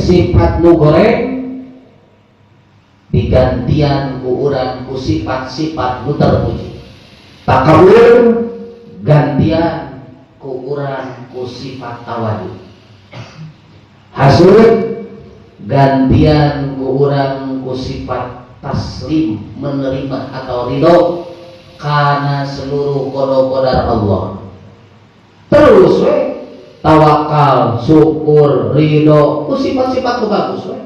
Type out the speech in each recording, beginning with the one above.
sifat nu goreng digantian ku urang ku sifat-sifat nu terpuji. Takabur gantian ku urang ku sifat tawadhu. Hasud gantian ku urang ku sifat taslim, menerima atau ridho karena seluruh qada-qadar Allah. Terus we tawakal, syukur, ridho ku sifat-sifat nu bagus we.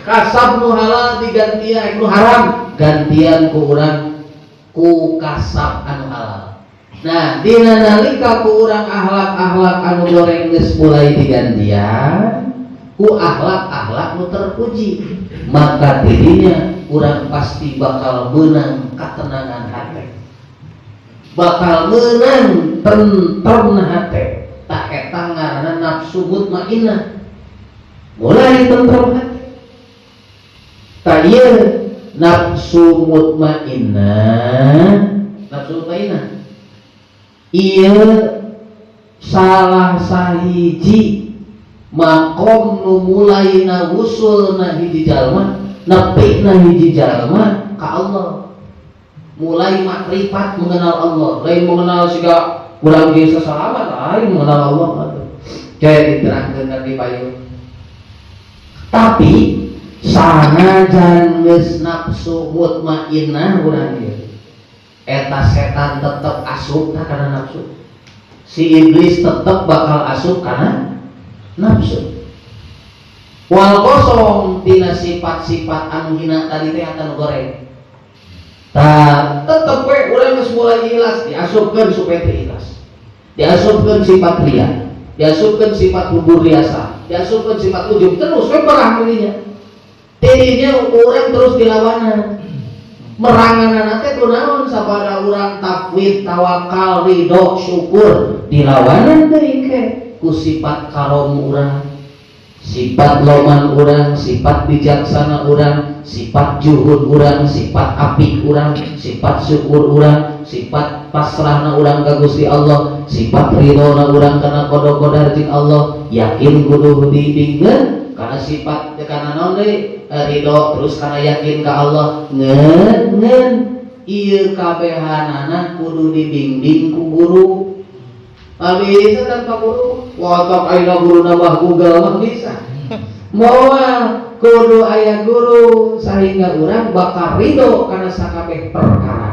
Kasab nu halal digantian nu haram, gantian ku urang ku kasab anu halal. Nah, dina nalika ku urang akhlak-akhlak anu goreng geus mulai digantian ku akhlak-akhlak nu terpuji, maka dirinya urang pasti bakal menang ketenangan hati, bakal menang tentrem hati. Tak eta ngaranna nafsu mutmainnah, mulai tentrem hati. Tak ieu nafsu mutmainnah, ieu salah sahiji makom nu mulaina wusulna hiji jalma, nepina hiji jalma ka Allah, mulai makrifat mengenal Allah, lain mengenal siga urang ge sasalamat, lain mengenal Allah atuh. Kayak diterangkeun di payun. Tapi sanajan geus nafsu mutmainnah urang ge, eta setan tetep asup kana nafsu. Si iblis tetep bakal asup kana nafsu. Wal kosong tina sifat-sifat anu hina tadi teh atan goreng. Tah tetep we urang geus mulai ikhlas, diasupkeun supaya teu ikhlas. Diasupkeun sifat ria, diasupkeun sifat bubur riasa, diasupkeun sifat ujub, terus we perah dirinya. Tidinya urang terus dilawanan. Meranganan teh kunaon sabada urang tafwid, tawakal, ridho, syukur, dilawanan teuing ke ku sifat karom urang, sifat loman urang, sifat bijaksana urang, sifat juhud urang, sifat apik urang, sifat syukur urang, sifat pasrahna urang ka Gusti Allah, sifat ridhona urang kana qada-qadar jeung Allah. Yakin kudu dibimbingeun karena sifat karena naon deui ridho, terus karena yakin ka Allah. Ngeun ieu kabehanana kudu dibimbing ku guru. Bisa tanpa guru, watak aina guru nambah Google mah bisa. Moal kudu aya guru sehingga urang bakal ridho karena sakabeh perkara.